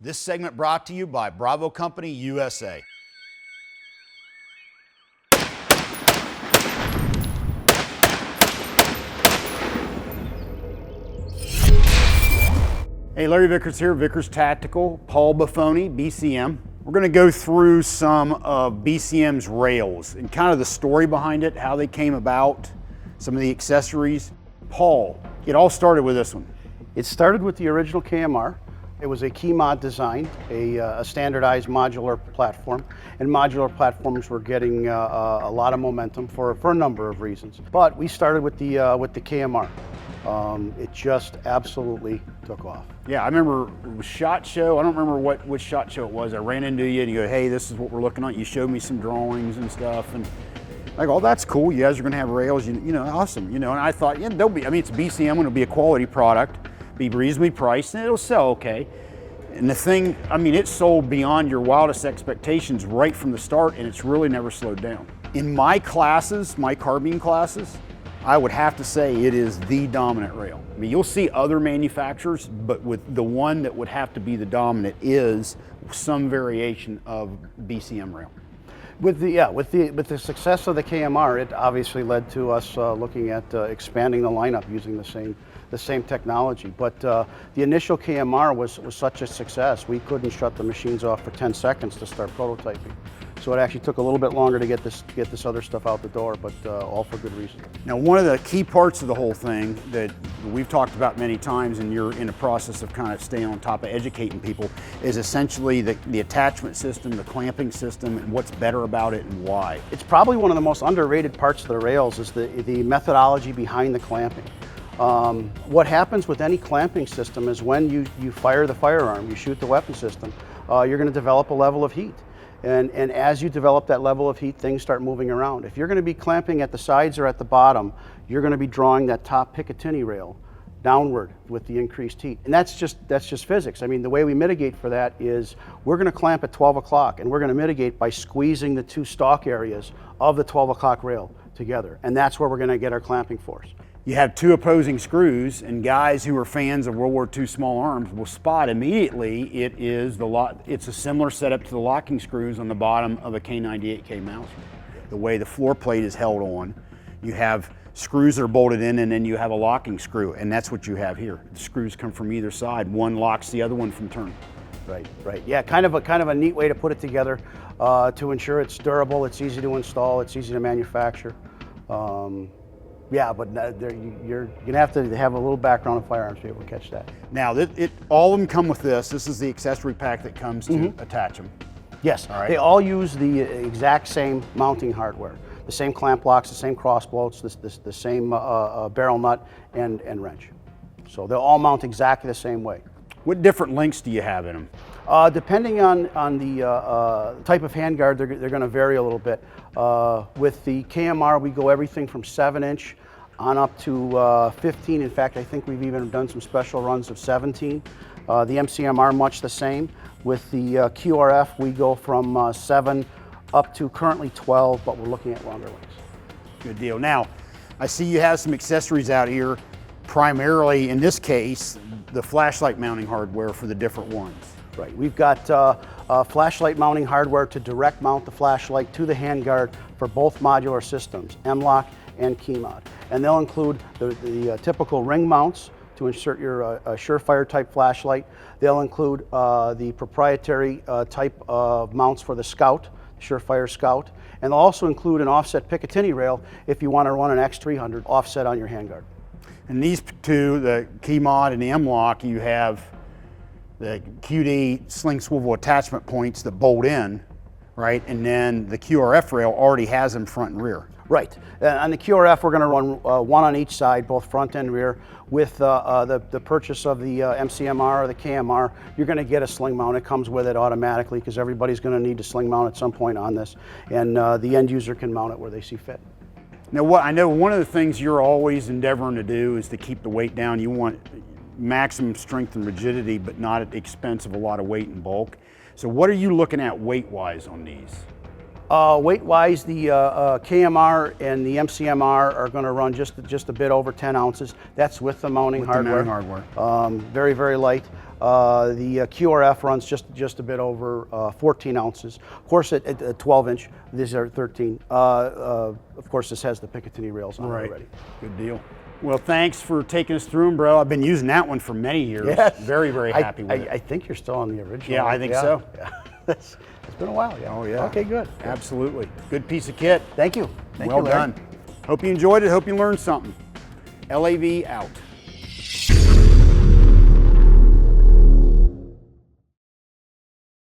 This segment brought to you by Bravo Company USA. Hey, Larry Vickers here, Vickers Tactical, Paul Buffoni, BCM. We're going to go through some of BCM's Rails and kind of the story behind it, how they came about, some of the accessories. Paul, it all started with this one. It started with the original KMR. It was a key mod design, a standardized modular platform, and modular platforms were getting a lot of momentum for a number of reasons. But we started with the KMR. It just absolutely took off. Yeah, I remember it was SHOT Show. I don't remember which SHOT Show it was. I ran into you and you go, hey, this is what we're looking at. You showed me some drawings and stuff, and like, oh, that's cool. You guys are going to have Rails, you know, awesome. You know, and I thought, yeah, they'll be. I mean, it's BCM, it'll be a quality product, be reasonably priced, and it'll sell okay. And the thing, I mean, it sold beyond your wildest expectations right from the start, and it's really never slowed down. In my classes, my carbine classes, I would have to say it is the dominant rail. I mean, you'll see other manufacturers, but with the one that would have to be the dominant is some variation of BCM rail. With the success of the KMR, it obviously led to us looking at expanding the lineup using the same technology. But the initial KMR was such a success, we couldn't shut the machines off for 10 seconds to start prototyping. So it actually took a little bit longer to get this other stuff out the door, but all for good reason. Now, one of the key parts of the whole thing that we've talked about many times, and you're in the process of kind of staying on top of educating people, is essentially the attachment system, the clamping system, and what's better about it and why. It's probably one of the most underrated parts of the Rails is the methodology behind the clamping. What happens with any clamping system is when you fire the firearm, you shoot the weapon system, you're going to develop a level of heat. And as you develop that level of heat, things start moving around. If you're going to be clamping at the sides or at the bottom, you're going to be drawing that top Picatinny rail downward with the increased heat. And that's just physics. I mean, the way we mitigate for that is we're going to clamp at 12 o'clock, and we're going to mitigate by squeezing the two stalk areas of the 12 o'clock rail together. And that's where we're going to get our clamping force. You have two opposing screws, and guys who are fans of World War II small arms will spot immediately it's a similar setup to the locking screws on the bottom of a K98K Mauser. The way the floor plate is held on, you have screws that are bolted in, and then you have a locking screw, and that's what you have here. The screws come from either side. One locks the other one from turning. Right. Yeah, kind of a neat way to put it together to ensure it's durable, it's easy to install, it's easy to manufacture. Yeah, but you're going to have a little background in firearms to be able to catch that. Now, all of them come with this. This is the accessory pack that comes to attach them. Yes, all right. They all use the exact same mounting hardware. The same clamp blocks, the same cross bolts, the same barrel nut and wrench. So they'll all mount exactly the same way. What different lengths do you have in them? Depending on the type of handguard, they're going to vary a little bit. With the KMR, we go everything from 7-inch on up to 15. In fact, I think we've even done some special runs of 17. The MCMR, much the same. With the QRF, we go from 7 up to currently 12, but we're looking at longer lengths. Good deal. Now, I see you have some accessories out here, primarily, in this case, the flashlight mounting hardware for the different ones. Right. We've got flashlight mounting hardware to direct mount the flashlight to the handguard for both modular systems, M-LOK and KeyMod. And they'll include the typical ring mounts to insert your Surefire type flashlight. They'll include the proprietary type of mounts for the Scout, Surefire Scout. And they'll also include an offset Picatinny rail if you want to run an X300 offset on your handguard. And these two, the KeyMod and the M-LOK, you have the QD sling swivel attachment points that bolt in, right? And then the QRF rail already has them front and rear. Right. On the QRF, we're going to run one on each side, both front and rear. With the purchase of the MCMR or the KMR, you're going to get a sling mount. It comes with it automatically because everybody's going to need to sling mount at some point on this. And the end user can mount it where they see fit. Now, I know one of the things you're always endeavoring to do is to keep the weight down. You want maximum strength and rigidity, but not at the expense of a lot of weight and bulk. So what are you looking at weight-wise on these? Weight-wise, the KMR and the MCMR are going to run just a bit over 10 ounces. That's with the mounting hardware. The mounting hardware. Very, very light. The QRF runs just a bit over 14 ounces. Of course, at 12-inch, these are 13. Of course, this has the Picatinny rails on it already. Good deal. Well, thanks for taking us through them, bro. I've been using that one for many years. Yes. Very, very happy with it. I think you're still on the original. Yeah, I think so. Yeah. It's been a while, yeah. Oh, yeah. Okay, good. Absolutely. Good piece of kit. Thank you. Thank Well you, Larry. done. Hope you enjoyed it. Hope you learned something. LAV out.